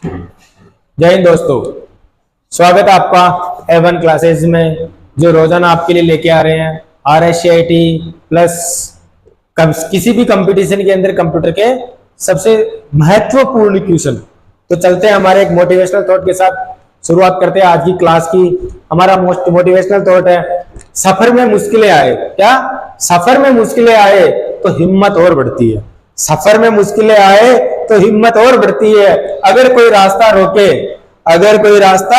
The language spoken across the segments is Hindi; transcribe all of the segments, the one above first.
जय हिंद दोस्तों। स्वागत है आपका A1 क्लासेज में, जो रोजाना आपके लिए लेके आ रहे हैं RSCIT प्लस किसी भी कंपटीशन के अंदर कंप्यूटर के सबसे महत्वपूर्ण क्वेश्चन। तो चलते हैं हमारे एक मोटिवेशनल थॉट के साथ, शुरुआत करते हैं आज की क्लास की। हमारा मोटिवेशनल थॉट है, सफर में मुश्किलें आए, क्या सफर में मुश्किलें आए तो हिम्मत और बढ़ती है। सफर में मुश्किलें आए तो हिम्मत और बढ़ती है। अगर कोई रास्ता रोके, अगर कोई रास्ता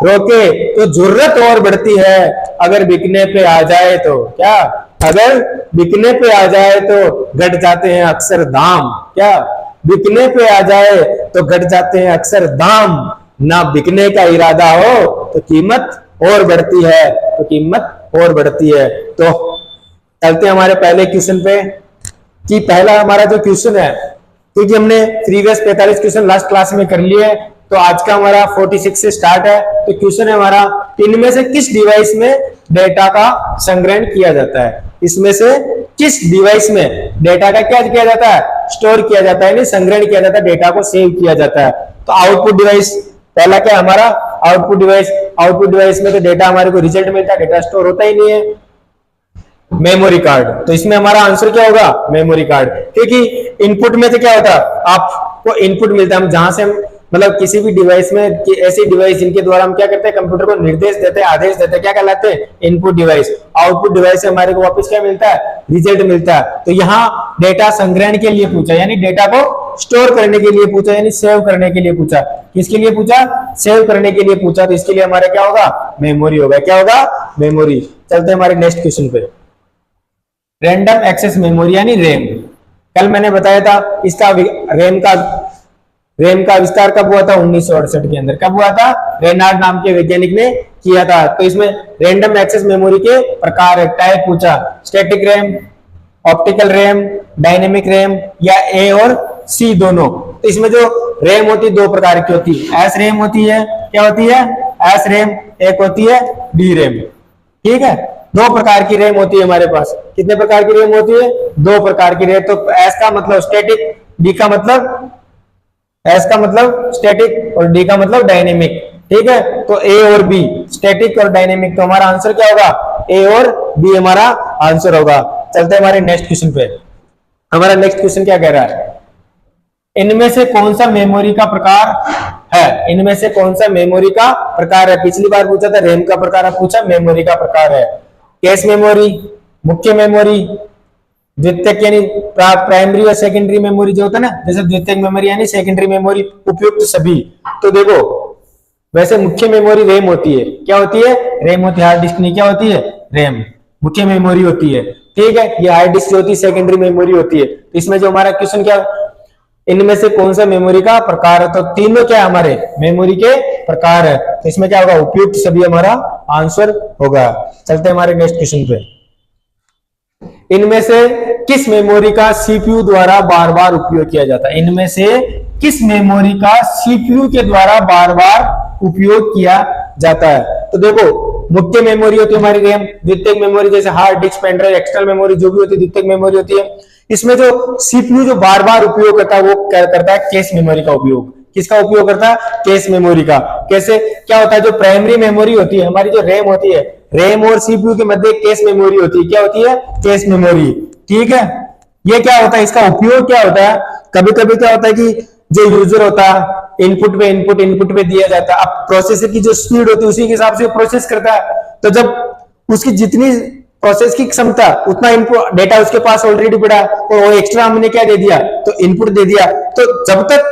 रोके तो जुर्रत और बढ़ती है। अगर बिकने पे आ जाए तो क्या, अगर बिकने पे आ जाए तो घट जाते हैं अक्सर दाम। क्या बिकने पे आ जाए तो घट जाते हैं अक्सर दाम। ना बिकने का इरादा हो तो कीमत और बढ़ती है, तो कीमत और बढ़ती है। तो चलते हैं हमारे पहले क्वेश्चन पे कि पहला हमारा जो क्वेश्चन है, क्योंकि हमने प्रीवियस 45 क्वेश्चन लास्ट क्लास में कर लिए, तो आज का हमारा 46 से स्टार्ट है। तो क्वेश्चन है हमारा, इनमें से किस डिवाइस में डेटा का संग्रहण किया जाता है? इसमें से किस डिवाइस में डेटा का क्या किया जाता है? स्टोर किया जाता है, नहीं संग्रहण किया जाता है, डेटा को सेव किया जाता है। तो आउटपुट डिवाइस पहला क्या हमारा आउटपुट डिवाइस। आउटपुट डिवाइस में तो डेटा हमारे को रिजल्ट मिलता है, डेटा स्टोर होता ही नहीं है। मेमोरी कार्ड, तो इसमें हमारा आंसर क्या होगा? Memory card. क्योंकि इनपुट में तो क्या होता है, आपको इनपुट मिलता है, हम जहां से हम मतलब किसी भी डिवाइस में ऐसी डिवाइस जिनके द्वारा हम क्या करते हैं, कंप्यूटर को निर्देश देते हैं, आदेश देते हैं, क्या कहलाते हैं? Input device. आउटपुट डिवाइस से हमारे को वापस क्या मिलता है? रिजल्ट मिलता है। तो यहाँ डेटा संग्रहण के लिए पूछा, यानी डेटा को स्टोर करने के लिए पूछा, यानी सेव करने के लिए पूछा। किसके लिए पूछा? सेव करने के लिए पूछा। तो इसके लिए हमारा क्या होगा? मेमोरी होगा। क्या होगा? मेमोरी। चलते हैं हमारे नेक्स्ट क्वेश्चन पे। रैंडम एक्सेस मेमोरी यानी रैम। कल मैंने बताया था इसका रैम का विस्तार कब हुआ था? 1968 के अंदर। कब हुआ था? रेनार्ड नाम के वैज्ञानिक ने किया था। तो इसमें रैंडम एक्सेस मेमोरी के प्रकार है, टाइप पूछा, static RAM, optical RAM, dynamic RAM या ए और सी दोनों। तो इसमें जो रैम होती है दो प्रकार की होती है, एस रैम होती है, क्या होती है? S RAM. एक होती है डी रैम। ठीक है, दो प्रकार की रैम होती है हमारे पास। कितने प्रकार की रैम होती है? दो प्रकार की रैम। तो एस का मतलब स्टैटिक, डी का मतलब एस का मतलब स्टैटिक और डी का मतलब डायनेमिक। ठीक है, तो ए और बी, स्टैटिक और डायनेमिक। तो हमारा आंसर क्या होगा? ए और बी हमारा आंसर होगा। चलते हैं हमारे नेक्स्ट क्वेश्चन पे। हमारा नेक्स्ट क्वेश्चन क्या कह रहा है, इनमें से कौन सा मेमोरी का प्रकार है? इनमें से कौन सा मेमोरी का प्रकार है? पिछली बार पूछा था रैम का प्रकार, अब पूछा मेमोरी का प्रकार है। कैश मेमोरी, मुख्य मेमोरी, द्वितीयक यानी प्राइमरी और सेकेंडरी मेमोरी जो होता है ना, जैसे द्वितीयक मेमोरी यानी सेकेंडरी मेमोरी, उपयुक्त सभी। तो देखो, वैसे मुख्य मेमोरी रैम होती है। क्या होती है? रैम होती है। हार्ड डिस्क नहीं, क्या होती है? रैम मुख्य मेमोरी होती है। ठीक है, ये हार्ड डिस्क जो होती है सेकेंडरी मेमोरी होती है। तो इसमें जो हमारा क्वेश्चन क्या, इनमें से कौन सा मेमोरी का प्रकार है? तो तीनों क्या हमारे मेमोरी के प्रकार है। तो इसमें क्या होगा? उपयुक्त सभी हमारा आंसर होगा। चलते हैं हमारे नेक्स्ट क्वेश्चन पे। इनमें से किस मेमोरी का सीपीयू द्वारा बार बार उपयोग किया जाता है? इनमें से किस मेमोरी का सीपीयू के द्वारा बार बार उपयोग किया जाता है? तो देखो, मुख्य मेमोरी होती है हमारी रैम, द्वितीयक मेमोरी जैसे hard disk, pen drive, external memory जो भी होती है द्वितीयक मेमोरी होती है। इसमें जो सीपीयू जो बार बार उपयोग करता है वो क्या करता है? कैश मेमोरी का उपयोग। किसका उपयोग करता है? कैश मेमोरी का। कैसे क्या होता है? जो प्राइमरी मेमोरी होती है हमारी, जो रैम होती है, रैम और सीपीयू के मध्य कैश मेमोरी होती है। क्या होती है? Cache memory. ठीक है, ये क्या होता है? इसका उपयोग क्या होता है? कभी कभी क्या होता है कि जो यूजर होता है इनपुट पे दिया जाता है, अब प्रोसेसर की जो स्पीड होती है उसी के हिसाब से प्रोसेस करता है। तो जब उसकी जितनी प्रोसेस की क्षमता, उतना इनपुट डेटा उसके पास ऑलरेडी पड़ा और वो एक्स्ट्रा हमने क्या दे दिया? तो इनपुट दे दिया। तो जब तक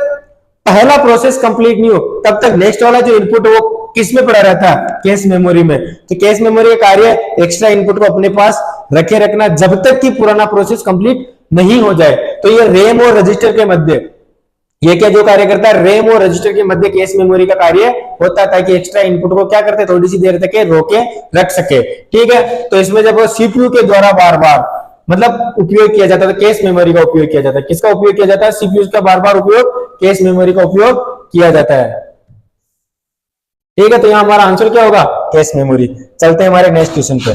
पहला प्रोसेस कंप्लीट नहीं हो तब तक नेक्स्ट वाला जो इनपुट है वो किस में पड़ा रहता है? कैश मेमोरी में। तो कैश मेमोरी का कार्य एक्स्ट्रा इनपुट को अपने पास रखे रखना जब तक कि पुराना प्रोसेस कंप्लीट नहीं हो जाए। तो ये रैम और रजिस्टर के मध्य ये क्या जो कार्य करता है? रैम और रजिस्टर के मध्य कैश मेमोरी का कार्य होता है, ताकि एक्स्ट्रा इनपुट को क्या करते हैं? थोड़ी सी देर तक रोके रख सके। ठीक है, तो इसमें जब सीपीयू के द्वारा बार बार मतलब उपयोग किया जाता है, कैश मेमोरी का उपयोग किया जाता है। किसका उपयोग किया जाता है? सीपीयू का बार बार उपयोग, कैश मेमोरी का उपयोग किया जाता है। ठीक है, तो यहां हमारा आंसर क्या होगा? Cache memory. चलते हैं हमारे नेक्स्ट क्वेश्चन पे।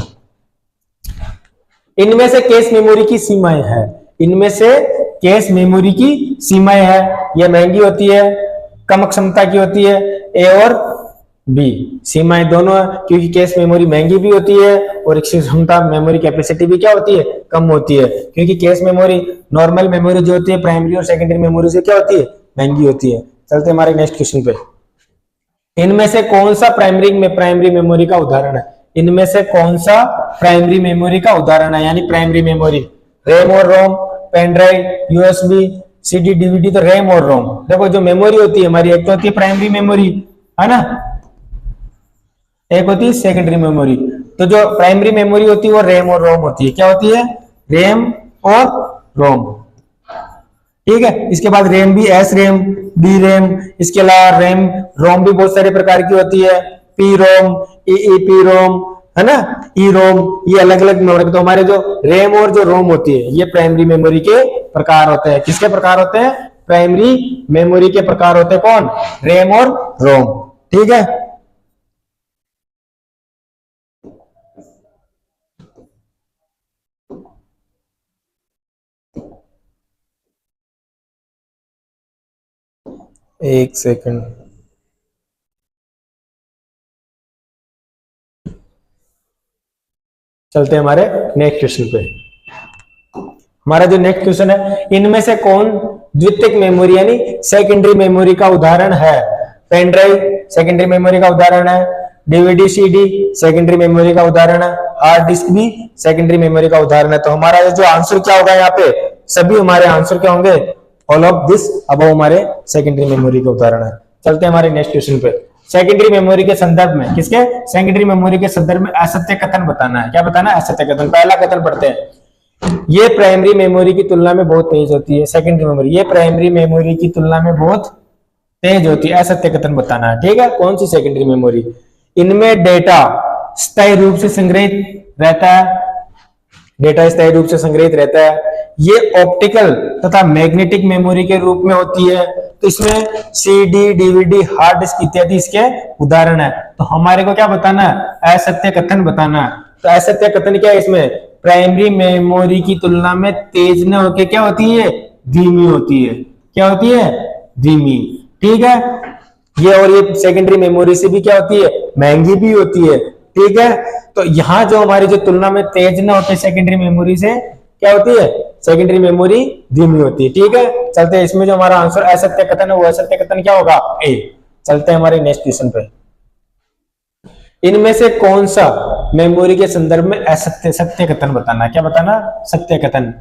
इनमें से कैश मेमोरी की सीमाएं हैं। इनमें से कैश मेमोरी की सीमाएं हैं। यह महंगी होती है, कम क्षमता की होती है, ए और बी। सीमाएं दोनों है, क्योंकि कैश मेमोरी महंगी भी होती है और इसकी क्षमता मेमोरी कैपेसिटी भी क्या होती है, कम होती है, क्योंकि कैश मेमोरी नॉर्मल मेमोरी जो होती है प्राइमरी और सेकेंडरी मेमोरी से क्या होती है, महंगी होती है। चलते हमारे नेक्स्ट क्वेश्चन पे। इनमें से कौन सा प्राइमरी मेमोरी का उदाहरण है? इनमें से कौन सा प्राइमरी मेमोरी का उदाहरण है, यानी प्राइमरी मेमोरी? रैम और ROM, pen drive, USB, CD, DVD. तो रैम और रोम, देखो जो मेमोरी होती है हमारी, एक तो होती है प्राइमरी मेमोरी, है ना, एक होती है सेकेंडरी मेमोरी। तो जो प्राइमरी मेमोरी होती है वो रैम और रोम होती है। क्या होती है? रैम और रोम। ठीक है, इसके बाद रैम भी एस रैम, बी रैम, इसके अलावा रैम रोम भी बहुत सारे प्रकार की होती है, पी रोम, ई रोम, है ना, ई रोम, ये अलग अलग मेमोरी। तो हमारे जो रैम और जो रोम होती है ये प्राइमरी मेमोरी के प्रकार होते हैं। किसके प्रकार होते हैं? प्राइमरी मेमोरी के प्रकार होते हैं। कौन? रैम और रोम। ठीक है, एक सेकंड। चलते हैं हमारे नेक्स्ट क्वेश्चन पे। हमारा जो नेक्स्ट क्वेश्चन है, इनमें से कौन द्वितीयक मेमोरी यानी सेकेंडरी मेमोरी का उदाहरण है? पेन ड्राइव सेकेंडरी मेमोरी का उदाहरण है, डीवीडी सीडी सेकेंडरी मेमोरी का उदाहरण है, हार्ड डिस्क भी सेकेंडरी मेमोरी का उदाहरण है। तो हमारा जो आंसर क्या होगा यहाँ पे, सभी हमारे आंसर क्या होंगे? ऑल ऑफ दिस अबव हमारे सेकेंडरी मेमोरी का उदाहरण है। चलते हैं हमारे नेक्स्ट क्वेश्चन पे। सेकेंडरी मेमोरी के संदर्भ में, किसके? सेकेंडरी मेमोरी के संदर्भ में असत्य कथन बताना है। क्या बताना है? असत्य कथन। पहला कथन पढ़ते हैं, ये प्राइमरी मेमोरी की तुलना में बहुत तेज होती है। सेकेंडरी मेमोरी ये प्राइमरी मेमोरी की तुलना में बहुत तेज होती है, असत्य कथन बताना है। ठीक है, कौन सी सेकेंडरी मेमोरी? इनमें डेटा स्थायी रूप से संग्रहित रहता है, डेटा स्थायी रूप से संग्रहित रहता है। ये ऑप्टिकल तथा मैग्नेटिक मेमोरी के रूप में होती है। तो इसमें सीडी, डीवीडी, हार्ड डिस्क इत्यादि इसके उदाहरण है। तो हमारे को क्या बताना है? असत्य कथन बताना है। तो असत्य कथन क्या है इसमें? प्राइमरी मेमोरी की तुलना में तेज न होकर क्या होती है? धीमी होती है। क्या होती है? धीमी। ठीक है, ये और ये सेकेंडरी मेमोरी से भी क्या होती है? महंगी भी होती है। ठीक है, तो यहां जो हमारी जो तुलना में तेज न होते सेकेंडरी मेमोरी से क्या होती है? सेकेंडरी मेमोरी धीमी होती है। ठीक है, चलते हैं इसमें जो हमारा आंसर असत्य कथन है वो असत्य कथन क्या होगा? ए। चलते हैं हमारे नेक्स्ट क्वेश्चन पे। इनमें से कौन सा मेमोरी के संदर्भ में असत्य सत्य कथन बताना? क्या बताना? सत्य कथन।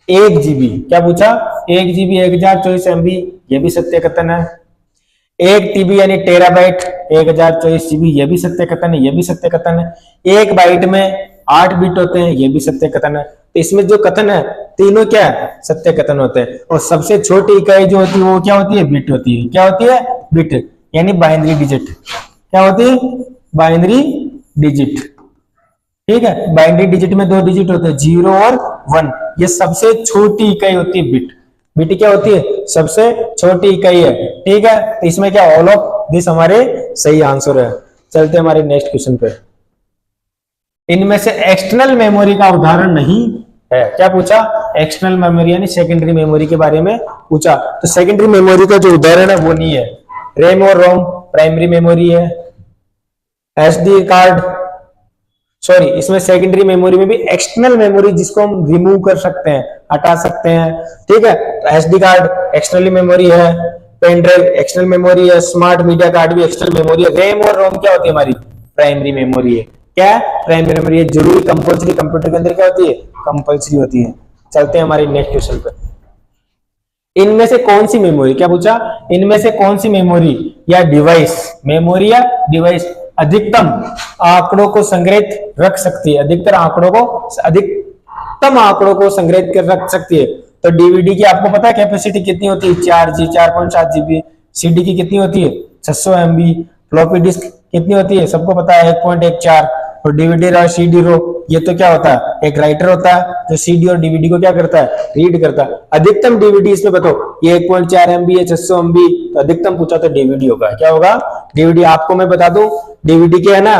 1 GB, क्या पूछा? 1 GB 1024 MB, ये भी सत्य कथन है। 1 TB यानी टेराबाइट 1024 GB, ये भी सत्य कथन है, ये भी सत्य कथन है। 1 बाइट में 8 बिट होते हैं, ये भी सत्य कथन है। तो इसमें जो कथन है तीनों क्या है? सत्य कथन होते हैं। और सबसे छोटी इकाई जो होती है वो क्या होती है? बिट होती है। क्या होती है? बिट, यानी बाइनरी डिजिट। क्या होती है? Binary digit. ठीक है, बाइनरी डिजिट में 2 डिजिट होते हैं, 0 और 1। ये सबसे छोटी इकाई होती है बिट। बिट क्या होती है? सबसे छोटी इकाई है। ठीक है, तो इसमें क्या ऑल ऑफ दिस हमारे सही आंसर है। चलते हमारे नेक्स्ट क्वेश्चन पे। इनमें से एक्सटर्नल मेमोरी का उदाहरण नहीं है। क्या पूछा? एक्सटर्नल मेमोरी यानी सेकेंडरी मेमोरी के बारे में पूछा। तो सेकेंडरी मेमोरी का जो उदाहरण है वो नहीं है। रैम और रोम प्राइमरी मेमोरी है। एसडी कार्ड, सॉरी, इसमें सेकेंडरी मेमोरी में भी एक्सटर्नल मेमोरी जिसको हम रिमूव कर सकते हैं, हटा सकते हैं। ठीक है, तो एसडी कार्ड एक्सटर्नल मेमोरी है, पेन ड्राइव एक्सटर्नल मेमोरी है, स्मार्ट मीडिया कार्ड भी एक्सटर्नल मेमोरी है। रैम और रोम क्या होती है? हमारी प्राइमरी मेमोरी है। क्या? प्राइमरी मेमोरी है। जरूरी कंपल्सरी कंप्यूटर के अंदर क्या होती है? कंपल्सरी होती है। चलते हैं हमारे नेक्स्ट क्वेश्चन पे। इनमें से कौन सी मेमोरी, क्या पूछा? इनमें से कौन सी मेमोरी या डिवाइस, मेमोरी या डिवाइस अधिकतम आंकड़ों को संग्रहित रख सकती है? अधिकतम आंकड़ों को संग्रहित कर रख सकती है। तो डीवीडी की आपको पता है कैपेसिटी कितनी होती है? 4G 4.7 GB। सीडी की कितनी होती है? 600 MB। फ्लॉपी डिस्क कितनी होती है? सबको पता है 1.14। और डीवीडी रो, सीडी रो, ये तो क्या होता है? एक राइटर होता है जो सीडी और डीवीडी को क्या करता है? रीड करता है। अधिकतम डीवीडी इसमें बताओ, ये 1.4 MB है, 600 MB, तो अधिकतम पूछा तो डीवीडी होगा। क्या होगा? डीवीडी। आपको मैं बता दूं, डीवीडी के है ना,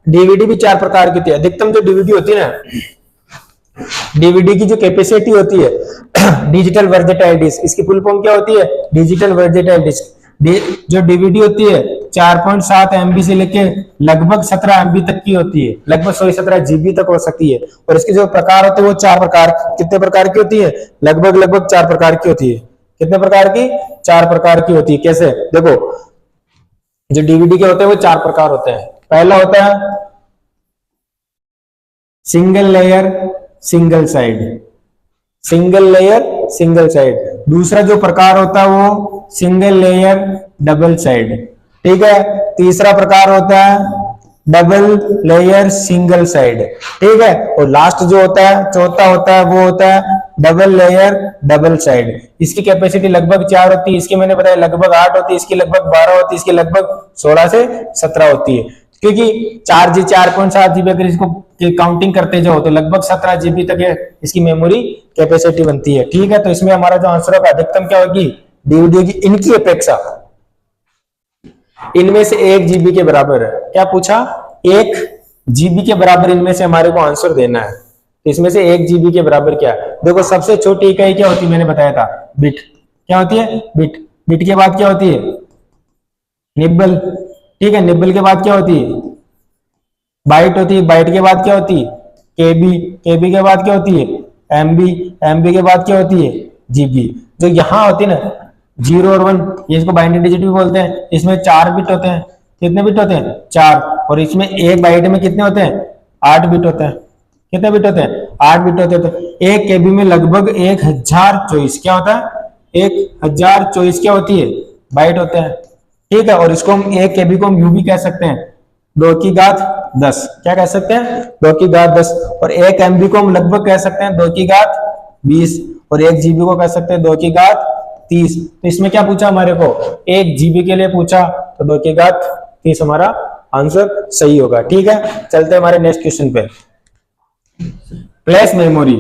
डीवीडी भी 4 प्रकार की होती है। अधिकतम जो डीवीडी होती है ना, डीवीडी की जो कैपेसिटी होती है डिजिटल वर्सेटाइल डिस्क, इसकी फुल फॉर्म क्या होती है? Digital versatile disc. जो डीवीडी होती है 4.7 MB से लेके लगभग 17 MB तक की होती है, लगभग 17 GB तक हो सकती है। और इसके जो प्रकार होते हैं वो 4 प्रकार, कितने प्रकार की होती है? लगभग 4 प्रकार की होती है। कितने प्रकार की? 4 प्रकार की होती है। कैसे? देखो, जो डीवीडी के होते हैं वो 4 प्रकार होते हैं। पहला होता है single layer single side, single layer single side. दूसरा जो प्रकार होता है वो सिंगल लेयर डबल साइड, ठीक है। तीसरा प्रकार होता है डबल लेयर सिंगल साइड, ठीक है। और लास्ट जो होता है, चौथा होता है, वो होता है डबल लेयर डबल साइड। इसकी कैपेसिटी लगभग 4 होती है, इसकी मैंने बताया लगभग 8 होती है, इसकी लगभग 12 होती है, इसकी लगभग 16 से 17 होती है। क्योंकि 4.7 GB अगर इसको काउंटिंग करते जाओ तो लगभग 17 GB तक इसकी मेमोरी कैपेसिटी बनती है, ठीक है। तो इसमें हमारा जो आंसर होगा अधिकतम क्या होगी? डीवीडी की इनकी अपेक्षा इनमें से 1 GB के बराबर है। क्या पूछा? 1 GB के बराबर इनमें से हमारे को आंसर देना है। तो इसमें से 1 GB के बराबर क्या है? देखो, सबसे छोटी इकाई क्या होती है? मैंने बताया था बिट। क्या होती है? बिट। बिट के बाद क्या होती है? निब्बल, ठीक है। निब्बल के बाद क्या होती है? बाइट होती है। बाइट के बाद क्या होती है? केबी। केबी के बाद क्या होती है? एमबी। एमबी के बाद क्या होती है? जीबी। जो यहाँ होती है ना 0 और 1, ये इसको बाइनरी डिजिट भी बोलते हैं। इसमें 4 बिट होते हैं। कितने बिट होते हैं? 4। और इसमें एक बाइट में कितने होते हैं? 8 बिट होते हैं। कितने बिट होते हैं? 8 बिट होते हैं। तो एक केबी में लगभग 1024 क्या होता है? 1024 क्या होती है? बाइट होते हैं, ठीक है। और इसको हम एक केबी को हम यूं भी कह सकते हैं 2 की घात 10। क्या कह सकते हैं? 2 की घात 10। और एक एमबी को हम लगभग कह सकते हैं 2 की घात 20। और 1 GB को कह सकते हैं 2 की घात 30। तो इसमें क्या पूछा हमारे को? 1 GB के लिए पूछा, तो 2 की घात 30 हमारा आंसर सही होगा, ठीक है। चलते हैं हमारे नेक्स्ट क्वेश्चन पे। फ्लैश मेमोरी,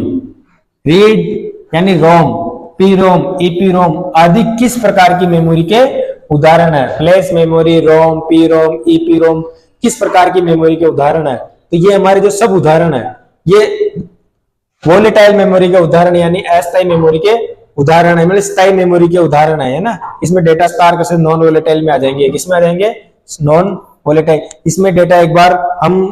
रीड यानी रोम, पी रोम, ईपी रोम आदि किस प्रकार की मेमोरी के उदाहरण है? फ्लैश मेमोरी, रोम, पी रोम, ईपी रोम किस प्रकार की मेमोरी के उदाहरण है? तो ये हमारे जो सब उदाहरण है ये वोलेटाइल मेमोरी के उदाहरण यानी अस्थायी मेमोरी के उदाहरण है, मतलब स्थायी मेमोरी के उदाहरण है ना। इसमें डेटा स्टार कैसे नॉन वोलेटाइल में आ जाएंगे। किसमें आ जाएंगे? Non volatile. इसमें डेटा एक बार हम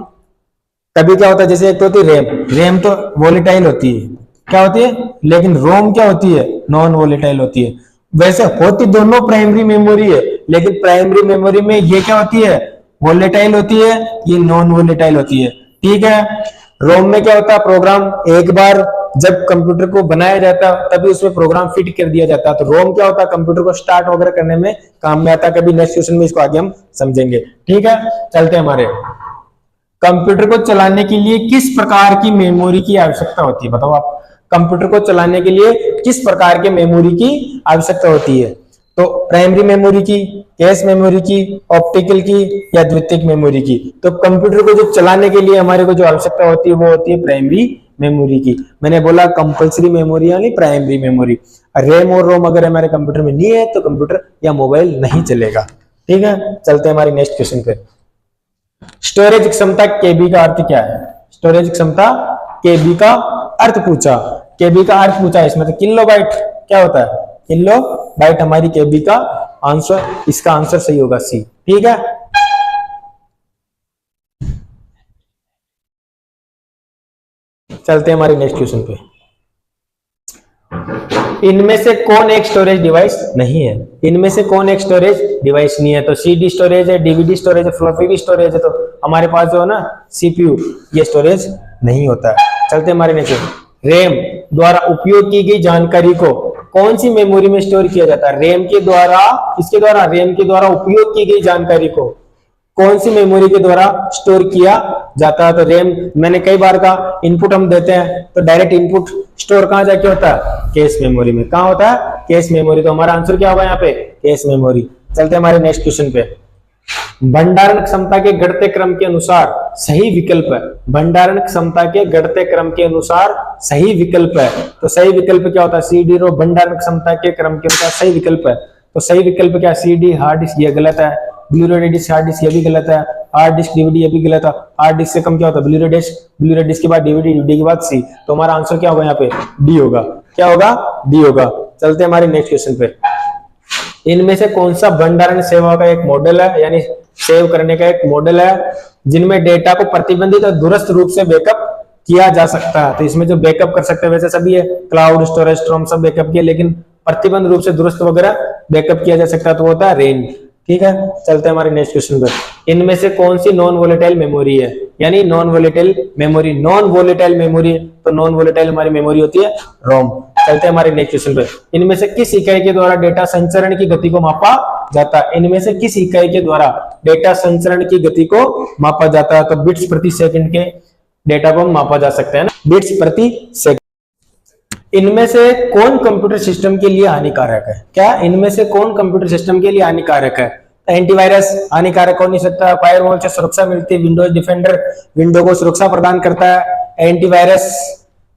कभी क्या होता है, जैसे एक तो होती है रैम, रैम तो वोलेटाइल होती है, क्या होती है, लेकिन रोम क्या होती है? नॉन वोलेटाइल होती है। वैसे होती दोनों प्राइमरी मेमोरी है, लेकिन प्राइमरी मेमोरी में ये क्या होती है? वोलेटाइल होती है, ये नॉन वोलेटाइल होती है, ठीक है। रोम में क्या होता है? प्रोग्राम एक बार जब कंप्यूटर को बनाया जाता है तभी उसमें प्रोग्राम फिट कर दिया जाता है। तो रोम क्या होता है? कंप्यूटर को स्टार्ट वगैरह करने में काम में आता है। कभी नेक्स्ट क्वेश्चन में इसको आगे हम समझेंगे, ठीक है। चलते हैं हमारे कंप्यूटर को चलाने के लिए किस प्रकार की मेमोरी की आवश्यकता होती है? बताओ आप, कंप्यूटर को चलाने के लिए किस प्रकार के मेमोरी की आवश्यकता होती है? तो प्राइमरी मेमोरी की, कैश मेमोरी की, ऑप्टिकल की या द्वितीयक मेमोरी की? तो कंप्यूटर को जो चलाने के लिए हमारे को जो आवश्यकता होती है वो होती है प्राइमरी मेमोरी की। मैंने बोला कंपल्सरी मेमोरी यानी प्राइमरी मेमोरी। रैम और रोम अगर हमारे कंप्यूटर में नहीं है तो कंप्यूटर या मोबाइल नहीं चलेगा, ठीक है। चलते हैं हमारी नेक्स्ट क्वेश्चन पे। स्टोरेज क्षमता केबी का अर्थ क्या है? स्टोरेज क्षमता केबी का अर्थ पूछा। केबी का अर्थ पूछा इसमें तो किलोबाइट क्या होता है? किलोबाइट हमारी केबी का आंसर, इसका आंसर सही होगा सी, ठीक है। चलते हैं हमारे नेक्स्ट क्वेश्चन पे। इनमें से कौन एक स्टोरेज डिवाइस नहीं है? इनमें से कौन एक स्टोरेज डिवाइस नहीं है? तो सीडी स्टोरेज है, डीवीडी स्टोरेज है, फ्लॉपी स्टोरेज है। तो हमारे पास जो है ना सीपीयू, ये स्टोरेज नहीं होता है। चलते हमारे नेक्स्ट। रैम द्वारा उपयोग की गई जानकारी को कौन सी मेमोरी में स्टोर किया जाता है? रैम के द्वारा, किसके द्वारा? रैम के द्वारा उपयोग की गई जानकारी को कौन सी मेमोरी के द्वारा स्टोर किया जाता है? तो रैम, मैंने कई बार कहा, इनपुट हम देते हैं तो डायरेक्ट इनपुट स्टोर कहां जाके होता है? कैश मेमोरी में। कहां होता है? Cache memory. तो हमारा आंसर क्या होगा यहाँ पे? Cache memory. चलते हैं हमारे नेक्स्ट क्वेश्चन पे। भंडारण क्षमता के घटते क्रम के अनुसार सही विकल्प है। भंडारण क्षमता के घटते क्रम के अनुसार सही विकल्प है। तो सही विकल्प क्या होता है? सीडी रो भंडारण क्षमता के क्रम के अनुसार सही विकल्प है। तो सही विकल्प क्या? सीडी हार्ड डिस्क, ये गलत है। ब्लूरे डिस्क, हार्ड डिस्क, ये भी गलत है। हार्ड डिस्क, डीवीडी, ये भी गलत है। हार्ड डिस्क से कम क्या होता है? ब्लूरे डिस्क, ब्लूरे डिस्क के बाद डीवीडी, डीवीडी के बाद सी। तो हमारा आंसर क्या होगा यहाँ पे? डी होगा। क्या होगा? डी होगा। चलते हैं हमारे नेक्स्ट क्वेश्चन पे। इनमें से कौन सा भंडारण सेवा का एक मॉडल है, यानी सेव करने का एक मॉडल है जिनमें डेटा को प्रतिबंधित और दूरस्थ रूप से बैकअप किया जा सकता है। तो इसमें जो बैकअप कर सकते हैं वैसे सभी है, क्लाउड, स्टोरेज, स्टॉर्म सब बैकअप किया, लेकिन प्रतिबंध रूप से दूरस्थ वगैरह बैकअप किया जा सकता है तो वो होता है रेन। ठीक है, चलते हैं हमारे नेक्स्ट क्वेश्चन पर। इनमें से कौन सी नॉन वोलेटाइल मेमोरी है, यानी non volatile memory, non volatile memory, तो नॉन वोलेटाइल हमारी मेमोरी होती है रोम। चलते हैं हमारे नेक्स्ट क्वेश्चन पे। इनमें से किस इकाई के द्वारा डेटा संचरण की गति को मापा जाता है? इनमें से किस इकाई के द्वारा डेटा संचरण की गति को मापा जाता है? तो बिट्स प्रति सेकंड के डेटा को मापा जा सकता है ना, बिट्स प्रति सेकंड। इनमें से कौन कंप्यूटर सिस्टम के लिए हानिकारक है? क्या इनमें से कौन कंप्यूटर सिस्टम के लिए हानिकारक है? एंटीवायरस हानिकारक हो नहीं सकता, फायरवॉल से सुरक्षा मिलती है, विंडोज डिफेंडर विंडो को सुरक्षा प्रदान करता है, एंटीवायरस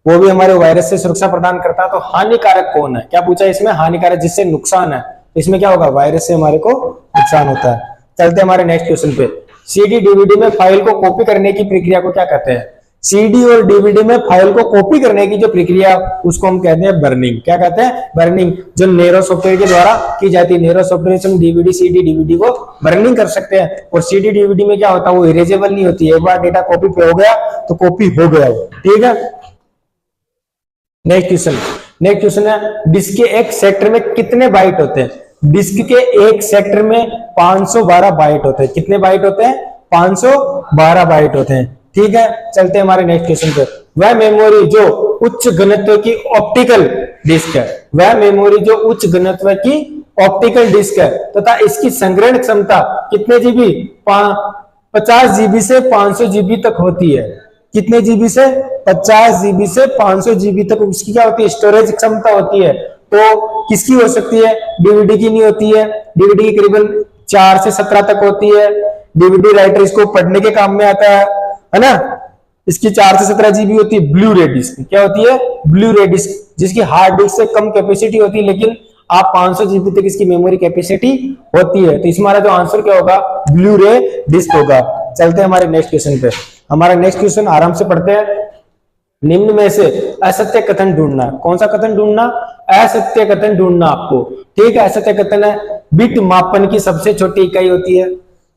वो भी हमारे वायरस से सुरक्षा प्रदान करता है। तो हानिकारक कौन है? क्या पूछा इसमें? हानिकारक जिससे नुकसान है, तो इसमें क्या होगा? वायरस से हमारे को नुकसान होता है। चलते हमारे नेक्स्ट क्वेश्चन पे। सीडी डीवीडी में फाइल को कॉपी करने की प्रक्रिया को क्या कहते हैं? सीडी और डीवीडी में फाइल को कॉपी करने की जो प्रक्रिया उसको हम कहते हैं बर्निंग। क्या कहते हैं? बर्निंग, जो नेरो सॉफ्टवेयर के द्वारा की जाती है। नेरो सॉफ्टवेयर से हम डीवीडी, सीडी, डीवीडी को बर्निंग कर सकते हैं। और सीडी डीवीडी में क्या होता है? वो इरेजेबल नहीं होती है, एक बार डेटा कॉपी पे हो गया तो कॉपी हो गया वो। ठीक है, नेक्स्ट क्वेश्चन है डिस्क के एक सेक्टर में कितने बाइट होते हैं? डिस्क के एक सेक्टर में 512 बाइट होते हैं। कितने बाइट होते हैं? 512 बाइट होते हैं। ठीक है, चलते हैं हमारे नेक्स्ट क्वेश्चन पे। वह मेमोरी जो उच्च घनत्व की ऑप्टिकल डिस्क है, वह मेमोरी जो उच्च घनत्व की ऑप्टिकल डिस्क है तथा इसकी संग्रहण क्षमता कितने जीबी? 50 जीबी से 500 जीबी तक होती है। कितने जीबी से? 50 जीबी से 500 जीबी तक उसकी क्या होती है? स्टोरेज क्षमता होती है। तो किसकी हो सकती है? डीवीडी की नहीं होती है। डीवीडी की करीबन 4 से 17 तक होती है। डीवीडी राइटर इसको पढ़ने के काम में आता है ना। इसकी 4 से 17 जीबी होती है। ब्लू रे डिस्क क्या होती है? ब्लू रे डिस्क, जिसकी हार्ड डिस्क से कम कैपेसिटी होती है, लेकिन आप 500 जीबी तक इसकी मेमोरी कैपेसिटी होती है। तो इसमें हमारा जो आंसर क्या होगा? ब्लू रे डिस्क होगा। चलते हैं हमारे नेक्स्ट क्वेश्चन पे। हमारा नेक्स्ट क्वेश्चन आराम से पढ़ते हैं। निम्न में से असत्य कथन ढूंढना। कौन सा कथन ढूंढना? असत्य कथन ढूंढना आपको। ठीक है, असत्य कथन है बिट मापन की सबसे छोटी इकाई होती है।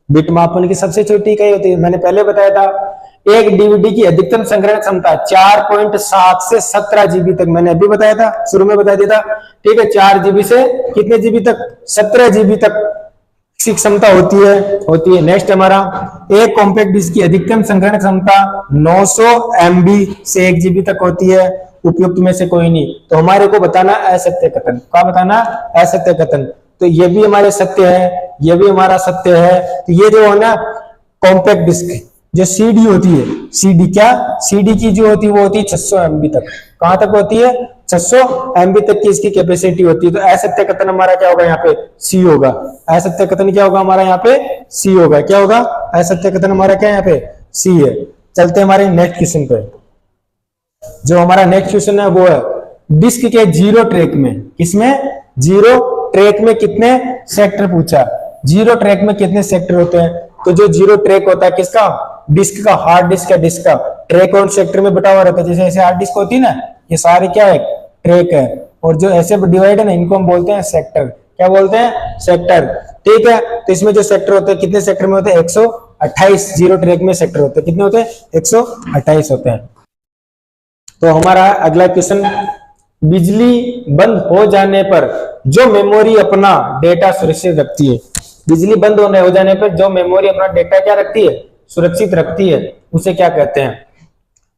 बिट मापन की सबसे छोटी इकाई होती है, मैंने पहले बताया था। एक डीवीडी की अधिकतम संग्रहण क्षमता 4.7 से 17 जीबी तक, मैंने अभी बताया था, शुरू में बता दिया था। ठीक है, 4 जीबी से कितने जीबी तक? 17 जीबी तक की क्षमता होती है। नेक्स्ट हमारा एक कॉम्पैक्ट डिस्क की अधिकतम संग्रहण क्षमता 900 MB से 1 जीबी तक होती है। उपयुक्त में से कोई नहीं। तो हमारे को बताना असत्य कथन। क्या बताना? असत्य कथन। तो ये भी हमारे सत्य है, ये भी हमारा सत्य है। तो ये जो है ना कॉम्पैक्ट डिस्क जो सीडी होती है, सीडी क्या? सीडी की जो होती है वो होती है 600 MB तक। कहां तक होती है? 600 MB तक की इसकी कैपेसिटी होती है। तो असत्य कथन हमारा क्या होगा? यहाँ पे सी होगा। असत्य कथन क्या होगा हमारा? यहाँ पे सी होगा। क्या होगा? असत्य कथन हमारा क्या यहाँ पे? सी है। चलते हमारे नेक्स्ट क्वेश्चन पे। जो हमारा नेक्स्ट क्वेश्चन है वो है डिस्क के जीरो ट्रैक में, किसमें? जीरो ट्रैक में कितने सेक्टर पूछा? जीरो ट्रैक में कितने सेक्टर होते हैं? तो जो जीरो ट्रैक होता है किसका? डिस्क का, हार्ड डिस्क का। डिस्क का ट्रैक और सेक्टर में बटा हुआ रहता है। जैसे ऐसे हार्ड डिस्क होती है ना, ये सारे क्या है? ट्रैक है। और जो ऐसे डिवाइड है ना, इनको हम बोलते हैं सेक्टर। क्या बोलते हैं? सेक्टर। ठीक है, तो इसमें जो सेक्टर होते हैं कितने सेक्टर में होते हैं? 128 जीरो ट्रैक में सेक्टर होते हैं। कितने होते हैं? 128 होते हैं। तो हमारा अगला क्वेश्चन, बिजली बंद हो जाने पर जो मेमोरी अपना डेटा सुरक्षित रखती है, बिजली बंद हो जाने पर जो मेमोरी अपना डेटा क्या रखती है? सुरक्षित रखती है, उसे क्या कहते हैं?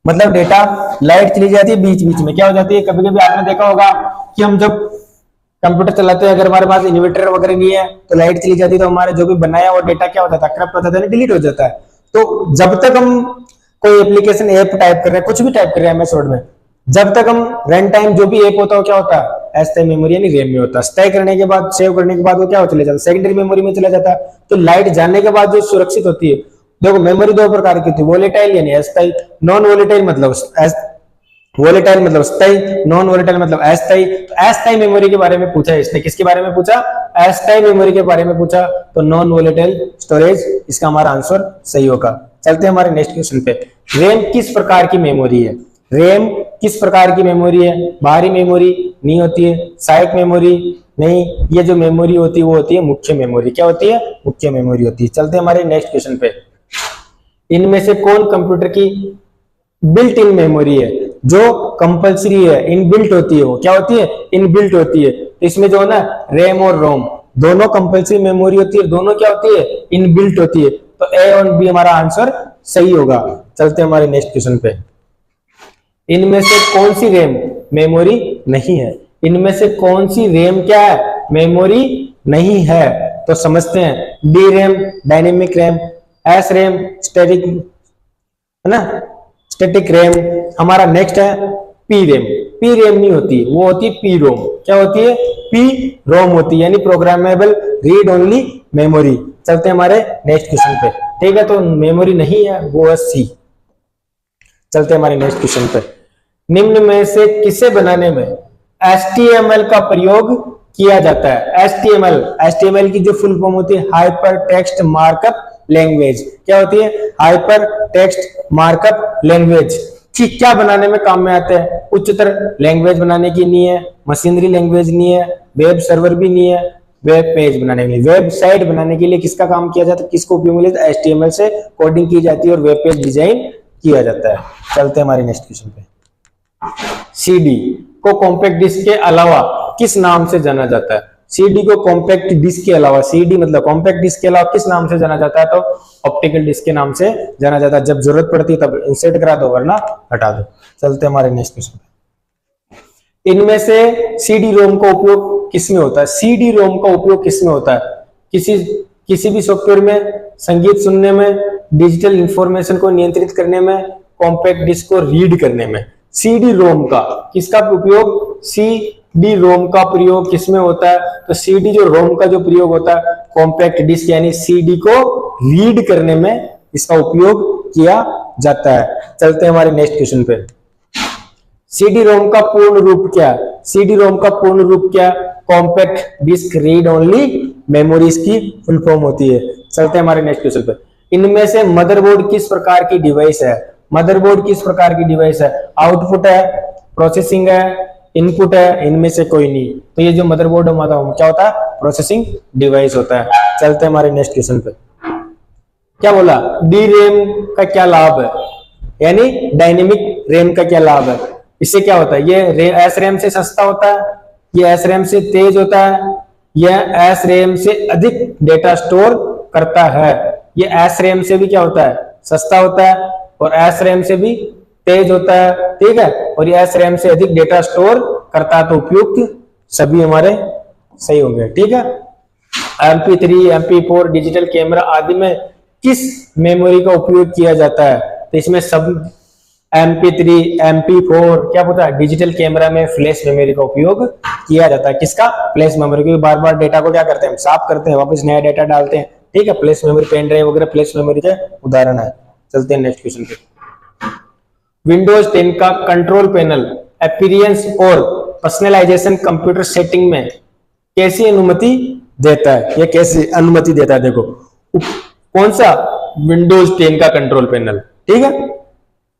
मतलब डेटा, लाइट चली जाती है बीच बीच में, क्या हो जाती है? कभी कभी आपने देखा होगा कि हम जब कंप्यूटर चलाते हैं, अगर हमारे पास इन्वर्टर वगैरह नहीं है तो लाइट चली जाती है, तो हमारे जो भी बनाया वो डेटा क्या हो जाता है? करप्ट हो जाता है, डिलीट हो जाता है। तो जब तक हम कोई एप्लीकेशन ऐप टाइप कर रहे हैं, कुछ भी टाइप कर रहे हैं MS वर्ड में, जब तक हम रन टाइम जो भी ऐप होता है क्या होता है? अस्थायी मेमोरी यानी रैम में होता है। अस्थायी करने के बाद, सेव करने के बाद वो क्या हो चले जाता है? सेकेंडरी मेमोरी में चला जाता है। तो लाइट जाने के बाद जो सुरक्षित होती है, देखो मेमोरी दो प्रकार की होती है, वोलेटाइल यानी अस्थायी, नॉन वोलेटाइल मतलब वोलेटाइल मतलब स्थायी, नॉन वोलेटाइल मतलब अस्थायी। तो अस्थायी मेमोरी के बारे में पूछा है इसने। किसके बारे में पूछा? अस्थायी मेमोरी के बारे में पूछा। तो नॉन वोलेटाइल स्टोरेज इसका हमारा आंसर सही होगा। चलते हैं हमारे नेक्स्ट क्वेश्चन पे। रैम किस प्रकार की मेमोरी है? रैम किस प्रकार की मेमोरी है? बाहरी मेमोरी नहीं होती है, सहायक मेमोरी नहीं, ये जो मेमोरी होती है वो होती है मुख्य मेमोरी। क्या होती है? मुख्य मेमोरी होती है। चलते हैं हमारे नेक्स्ट क्वेश्चन पे। इनमें से कौन कंप्यूटर की बिल्ट इन मेमोरी है, जो कंपलसरी है, इनबिल्ट होती है? वो क्या होती है? इनबिल्ट होती है। तो इसमें जो है ना रैम और रोम दोनों कंपलसरी मेमोरी होती है, दोनों क्या होती है? इनबिल्ट होती है। तो ए और बी हमारा आंसर सही होगा। चलते हैं हमारे नेक्स्ट क्वेश्चन पे। इनमें से कौन सी रैम मेमोरी नहीं है? इनमें से कौन सी रैम क्या है? मेमोरी नहीं है। तो समझते हैं। D RAM dynamic RAM, S RAM static, है ना, स्टैटिक रैम। हमारा नेक्स्ट है पी रैम। पी रैम नहीं होती, वो होती है पी रोम। क्या होती है? पी रोम होती है, यानी प्रोग्रामेबल रीड ओनली मेमोरी। चलते हैं हमारे नेक्स्ट क्वेश्चन पे। ठीक है, तो मेमोरी नहीं है, वो है सी। चलते हैं हमारे नेक्स्ट क्वेश्चन पे। निम्न में से किसे बनाने में HTML का प्रयोग किया जाता है? HTML की जो फुल फॉर्म होती है हाइपर टेक्स्ट मार्कअप लैंग्वेज। क्या होती है? Hyper text markup language. ठीक, क्या बनाने में काम में आते हैं? उच्चतर लैंग्वेज बनाने की नहीं है, मशीनरी लैंग्वेज नहीं है, वेब सर्वर भी नहीं है, वेब पेज बनाने के लिए, वेबसाइट बनाने के लिए किसका काम किया जाता है? किसको उपयोग में लेते हैं? HTML से कोडिंग की जाती है और वेब पेज डिजाइन किया जाता है। चलते हैं हमारे नेक्स्ट क्वेश्चन पे। CD को कॉम्पैक्ट डिस्क के अलावा किस नाम से जाना जाता है? CD को कॉम्पैक्ट डिस्क के अलावा, CD मतलब कॉम्पैक्ट डिस्क के अलावा किस नाम से जाना जाता है? तो ऑप्टिकल डिस्क के नाम से जाना जाता है। जब जरूरत पड़ती है तब इंसर्ट करा दो, वरना हटा दो। चलते हैं हमारे नेक्स्ट क्वेश्चन। इनमें से CD रोम का उपयोग किसमें होता है? CD रोम का उपयोग किसमें होता है? किसी भी सॉफ्टवेयर में, संगीत सुनने में, डिजिटल इंफॉर्मेशन को नियंत्रित करने में, कॉम्पैक्ट डिस्क को रीड करने में। CD रोम का किसका उपयोग? CD रोम का प्रयोग किसमें होता है? तो CD जो रोम का जो प्रयोग होता है कॉम्पैक्ट डिस्क यानी CD को रीड करने में इसका उपयोग किया जाता है। चलते हैं हमारे नेक्स्ट क्वेश्चन पे। CD रोम का पूर्ण रूप क्या है? CD रोम का पूर्ण रूप क्या? Compact disc read only memory की फुल फॉर्म होती है। चलते हैं हमारे नेक्स्ट क्वेश्चन पे। इनमें से मदरबोर्ड किस प्रकार की डिवाइस है? मदरबोर्ड किस प्रकार की डिवाइस है? आउटपुट है, प्रोसेसिंग है, इनपुट है, इनमें से कोई नहीं। तो ये जो मदरबोर्ड हमारा क्या होता है? प्रोसेसिंग डिवाइस होता है। चलते हैं हमारे नेक्स्ट क्वेश्चन पे। क्या बोला? डी रैम का क्या लाभ है, यानी डायनेमिक रैम का क्या लाभ है? इससे क्या होता है? ये एस रैम से सस्ता होता है, ये एस रैम से तेज होता है, यह एस रैम से अधिक डेटा स्टोर करता है। ये एस रैम से भी क्या होता है? सस्ता होता है और एस रैम से भी तेज होता है। ठीक है, और ये एस रैम से अधिक डेटा स्टोर करता है। तो उपयुक्त सभी हमारे सही होंगे। ठीक है, MP3, MP4 डिजिटल कैमरा आदि में किस मेमोरी का उपयोग किया जाता है? तो इसमें सब MP3, MP4 क्या होता है? डिजिटल कैमरा में फ्लैश मेमोरी का उपयोग किया जाता है। किसका? Flash memory. क्योंकि बार बार डेटा को क्या करते हैं? साफ करते हैं, वापस नया डेटा डालते हैं। ठीक है, फ्लैश मेमोरी, पेन ड्राइव वगैरह फ्लैश मेमोरी के उदाहरण है। चलते हैं नेक्स्ट क्वेश्चन पे। विंडोज 10 का कंट्रोल पैनल अपीयरेंस और पर्सनलाइजेशन कंप्यूटर सेटिंग में कैसी अनुमति देता है? ये कैसी अनुमति देता है? देखो, कौन सा? विंडोज 10 का कंट्रोल पैनल। ठीक है,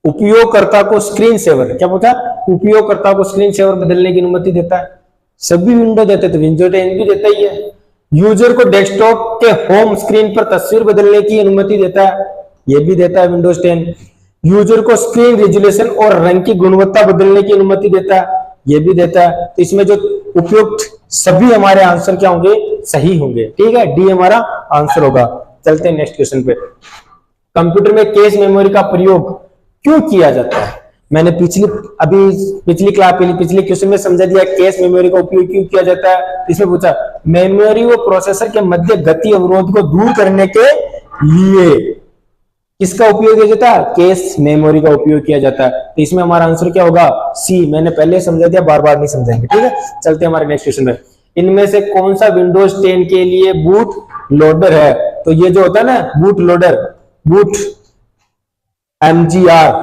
उपयोगकर्ता को स्क्रीन सेवर, क्या बोलता है? उपयोगकर्ता को स्क्रीन सेवर बदलने की अनुमति देता है। सभी विंडो देते, तो विंडोज 10 भी देता ही है। यूजर को डेस्कटॉप के होम स्क्रीन पर तस्वीर बदलने की अनुमति देता है, ये भी देता है विंडोज 10। यूजर को स्क्रीन रेजोल्यूशन और रंग की गुणवत्ता बदलने की अनुमति देता है, ये भी देता है। तो इसमें जो उपयुक्त सभी हमारे आंसर क्या होंगे? सही होंगे। ठीक है, डी हमारा आंसर होगा। चलते हैं नेक्स्ट क्वेश्चन पे। कंप्यूटर में कैश मेमोरी का प्रयोग क्यों किया जाता है? मैंने पिछली क्वेश्चन में समझा दिया कैश मेमोरी का उपयोग क्यों किया जाता है। इसमें पूछा मेमोरी व प्रोसेसर के मध्य गति अवरोध को दूर करने के लिए किसका उपयोग किया जाता है? कैश मेमोरी का उपयोग किया जाता है। तो इसमें हमारा आंसर क्या होगा? सी। मैंने पहले समझा दिया, बार बार नहीं समझाएंगे। ठीक है, चलते हैं हमारे नेक्स्ट क्वेश्चन में। इनमें से कौन सा विंडोज 10 के लिए बूट लोडर है? तो ये जो होता है ना बूट लोडर, बूट MGR,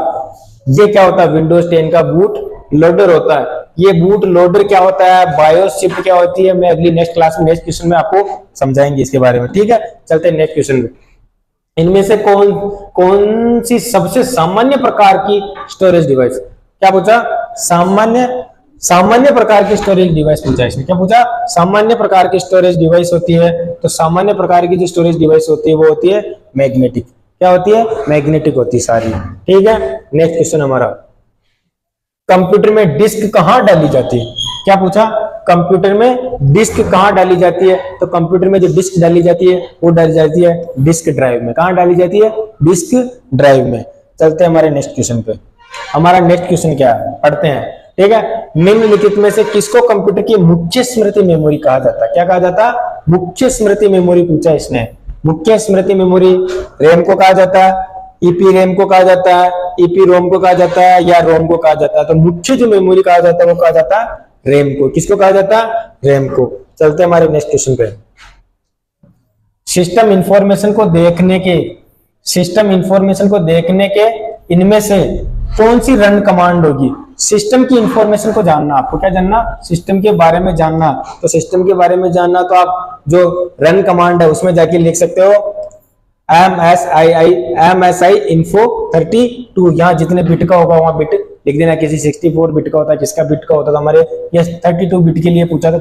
ये क्या होता है? विंडोज 10 का बूट लोडर होता है। ये बूट लोडर क्या होता है? बायोस शिफ्ट क्या होती है? मैं अगली नेक्स्ट क्लास में, नेक्स्ट क्वेश्चन में आपको समझाएंगे इसके बारे में। ठीक है, चलते हैं नेक्स्ट क्वेश्चन में। इनमें से कौन सी सबसे सामान्य प्रकार की स्टोरेज डिवाइस? क्या पूछा? सामान्य प्रकार की स्टोरेज डिवाइस पूछा इसने। क्या पूछा? सामान्य प्रकार की स्टोरेज डिवाइस होती है। तो सामान्य प्रकार की जो स्टोरेज डिवाइस होती है वो होती है मैग्नेटिक। क्या होती है? मैग्नेटिक होती है सारी। ठीक है, नेक्स्ट क्वेश्चन हमारा, कंप्यूटर में डिस्क कहां डाली जाती है? क्या पूछा? कंप्यूटर में डिस्क कहां डाली जाती है? तो कंप्यूटर में जो डिस्क डाली जाती है वो डाली जाती है डिस्क ड्राइव में। कहां डाली जाती है? डिस्क ड्राइव में। चलते हैं हमारे नेक्स्ट क्वेश्चन पे। हमारा नेक्स्ट क्वेश्चन क्या है, पढ़ते हैं। ठीक है, निम्नलिखित में से किसको कंप्यूटर की मुख्य स्मृति मेमोरी कहा जाता है? क्या कहा जाता? मुख्य स्मृति मेमोरी पूछा इसने। मुख्य स्मृति मेमोरी रैम को कहा जाता है, ईपी रैम को कहा जाता है, ईपी रोम को कहा जाता है, या रोम को कहा जाता है? तो मुख्य जो मेमोरी कहा जाता है वो कहा जाता है रैम को। किसको कहा जाता है? रैम को। चलते हैं हमारे नेक्स्ट क्वेश्चन पे। सिस्टम इंफॉर्मेशन को देखने के इनमें से कौन सी रन कमांड होगी? सिस्टम की इंफॉर्मेशन को जानना, आपको क्या जानना? सिस्टम के बारे में जानना। तो सिस्टम के बारे में जानना तो आप जो रन कमांड है उसमें जाके लिख सकते हो MSI info 32। यहाँ जितने बिट का होगा वहां बिट लिख देना। किसी 64 बिट का होता है, किसका बिट का होता है? तो हमारे ये 32 बिट के लिए पूछा था,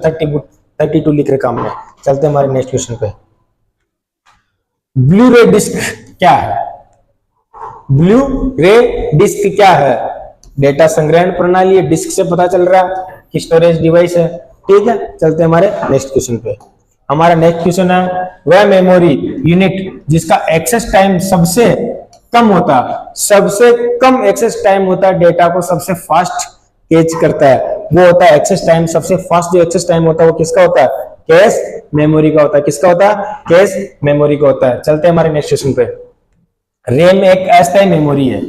32 लिख रखा हमने। चलते हमारे नेक्स्ट क्वेश्चन पे। ब्लू रे डिस्क क्या है? ब्लू रे डिस्क क्या है? डेटा संग्रहण प्रणाली है। डिस्क से पता चल रहा है कि स्टोरेज डिवाइस है। ठीक है, चलते हमारे नेक्स्ट क्वेश्चन पे। हमारा नेक्स्ट क्वेश्चन है, वह मेमोरी यूनिट जिसका एक्सेस टाइम सबसे कम होता है, सबसे कम एक्सेस टाइम होता है, डेटा को सबसे फास्ट कैच करता है, वो होता है एक्सेस टाइम। सबसे फास्ट जो एक्सेस टाइम होता है वो किसका होता है? कैश मेमोरी का होता है। किसका होता है? कैश मेमोरी का होता है। चलते हैं हमारे नेक्स्ट क्वेश्चन पे। रैम एक अस्थायी मेमोरी है।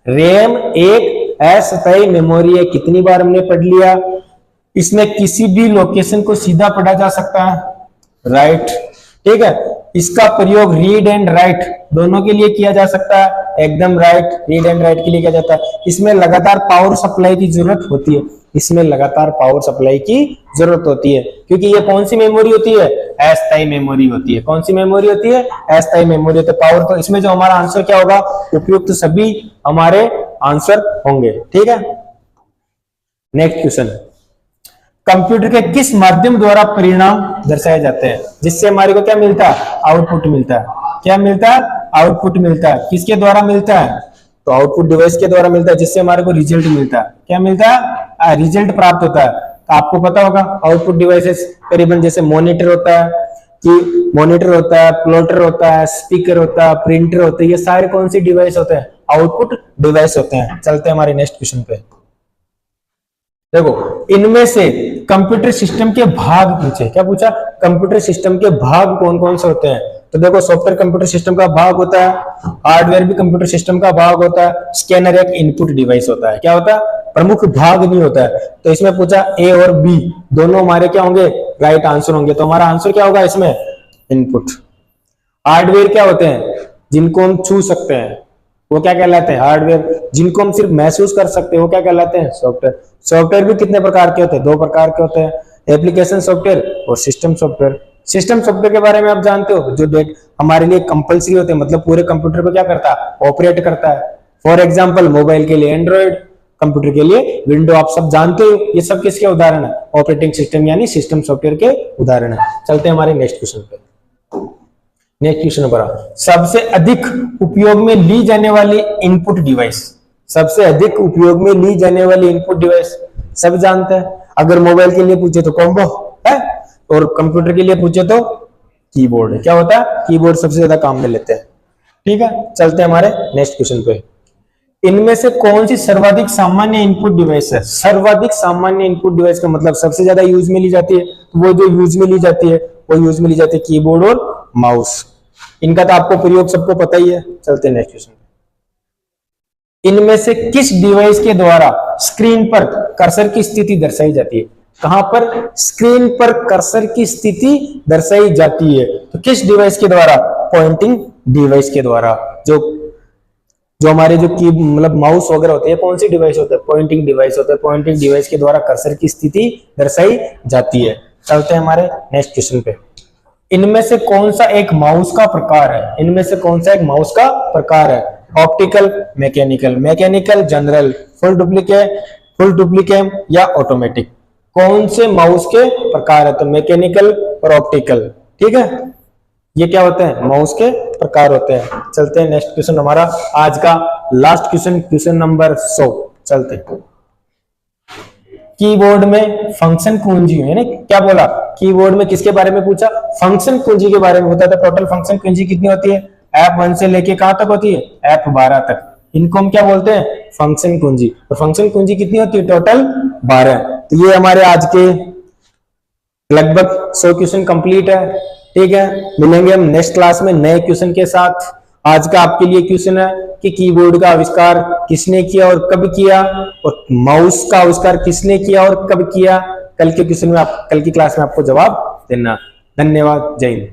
रैम एक अस्थायी मेमोरी है। कितनी बार हमने पढ़ लिया? इसमें किसी भी लोकेशन को सीधा पढ़ा जा सकता है, राइट। ठीक है, इसका प्रयोग रीड एंड राइट दोनों के लिए किया जा सकता है, एकदम राइट। रीड एंड राइट के लिए किया जाता है। इसमें लगातार पावर सप्लाई की जरूरत होती है। इसमें लगातार पावर सप्लाई की जरूरत होती है, क्योंकि ये कौन सी मेमोरी होती है? अस्थायी मेमोरी होती है। कौन सी मेमोरी होती है? अस्थायी मेमोरी होती है। पावर तो इसमें जो हमारा आंसर क्या होगा? उपयुक्त तो सभी हमारे आंसर होंगे। ठीक है, नेक्स्ट क्वेश्चन, कंप्यूटर के किस माध्यम द्वारा परिणाम दर्शाए जाते हैं? जिससे हमारे को क्या मिलता है? आउटपुट मिलता है। क्या मिलता है? आउटपुट मिलता है। किसके द्वारा मिलता है? तो आउटपुट डिवाइस के द्वारा मिलता है, जिससे हमारे को रिजल्ट मिलता है। क्या मिलता है? रिजल्ट प्राप्त होता है। तो आपको पता होगा आउटपुट डिवाइसेस करीबन जैसे मॉनिटर होता है, प्लॉटर होता है, स्पीकर होता है, प्रिंटर होता है। ये सारे कौन सी डिवाइस होते हैं? आउटपुट डिवाइस होते हैं। चलते हैं हमारे नेक्स्ट क्वेश्चन पे। देखो, इनमें से कंप्यूटर सिस्टम के भाग पूछे। क्या पूछा? कंप्यूटर सिस्टम के भाग कौन कौन से होते हैं? तो देखो, सॉफ्टवेयर कंप्यूटर सिस्टम का भाग होता है, हार्डवेयर भी कंप्यूटर सिस्टम का भाग होता है, स्कैनर एक इनपुट डिवाइस होता है। क्या होता है? प्रमुख भाग नहीं होता है। तो इसमें पूछा ए और बी दोनों हमारे क्या होंगे? राइट आंसर होंगे। तो हमारा आंसर क्या होगा इसमें? इनपुट। हार्डवेयर क्या होते हैं? जिनको हम छू सकते हैं वो क्या कहलाते हैं? हार्डवेयर। जिनको हम सिर्फ महसूस कर सकते हैं वो क्या कहलाते हैं? सॉफ्टवेयर। सॉफ्टवेयर भी कितने प्रकार के होते हैं? 2 प्रकार के होते हैं, एप्लीकेशन सॉफ्टवेयर और सिस्टम सॉफ्टवेयर। सिस्टम सॉफ्टवेयर के बारे में आप जानते हो, जो डेट हमारे लिए कंपलसरी होते हैं, मतलब पूरे कंप्यूटर को क्या करता है? ऑपरेट करता है। फॉर एग्जांपल, मोबाइल के लिए एंड्रॉइड, कंप्यूटर के लिए विंडो। आप सब जानते हो ये सब किसके उदाहरण है? ऑपरेटिंग सिस्टम यानी सिस्टम सॉफ्टवेयर के उदाहरण है। चलते हैं हमारे नेक्स्ट क्वेश्चन पे। नेक्स्ट क्वेश्चन नंबर, सबसे अधिक उपयोग में ली जाने वाली इनपुट डिवाइस। सबसे अधिक उपयोग में ली जाने वाली इनपुट डिवाइस सब जानते हैं। अगर मोबाइल के लिए पूछे तो कॉम्बो है, और कंप्यूटर के लिए पूछे तो कीबोर्ड है। क्या होता है? कीबोर्ड सबसे ज्यादा काम में लेते हैं। ठीक है, चलते हैं हमारे नेक्स्ट क्वेश्चन पे। इनमें से कौन सी सर्वाधिक सामान्य इनपुट डिवाइस है? सर्वाधिक सामान्य इनपुट डिवाइस का मतलब सबसे ज्यादा यूज में ली जाती है। वो जो यूज में ली जाती है वो यूज में ली जाती है कीबोर्ड और माउस। इनका तो आपको प्रयोग सबको पता ही है। चलते हैं नेक्स्ट क्वेश्चन। इनमें से किस डिवाइस के द्वारा स्क्रीन पर कर्सर की स्थिति दर्शाई जाती है? कहां पर? स्क्रीन पर कर्सर की स्थिति दर्शाई जाती है। तो किस डिवाइस के द्वारा? पॉइंटिंग डिवाइस के द्वारा। जो हमारे जो की मतलब माउस वगैरह होते हैं, कौन सी डिवाइस होता है? पॉइंटिंग डिवाइस होता है। पॉइंटिंग डिवाइस के द्वारा कर्सर की स्थिति दर्शाई जाती है। चलते हैं हमारे नेक्स्ट क्वेश्चन पे। इनमें से कौन सा एक माउस का प्रकार है? इनमें से कौन सा एक माउस का प्रकार है? Optical, mechanical, mechanical, general, full डुप्लीकेम या ऑटोमेटिक। कौन से माउस के प्रकार है? तो मैकेनिकल और ऑप्टिकल। ठीक है, ये क्या होते हैं? माउस के प्रकार होते हैं। चलते हैं नेक्स्ट क्वेश्चन, हमारा आज का लास्ट क्वेश्चन, क्वेश्चन नंबर 100। चलते हैं। कीबोर्ड में फंक्शन कुंजी है ना, क्या बोला? कीबोर्ड में किसके बारे में पूछा? फंक्शन कुंजी के बारे में होता था। टोटल फंक्शन कुंजी कितनी होती है? F1 से लेके कहां तक होती है? F12 तक। इनको हम क्या बोलते हैं? फंक्शन कुंजी। और फंक्शन कुंजी कितनी होती है? टोटल 12। तो ये हमारे आज के लगभग 100 क्वेश्चन कंप्लीट है। ठीक है, मिलेंगे हम नेक्स्ट क्लास में नए क्वेश्चन के साथ। आज का आपके लिए क्वेश्चन है कि कीबोर्ड का आविष्कार किसने किया और कब किया, और माउस का आविष्कार किसने किया और कब किया। कल के क्वेश्चन में कल की क्लास में आपको जवाब देना। धन्यवाद, जय हिंद।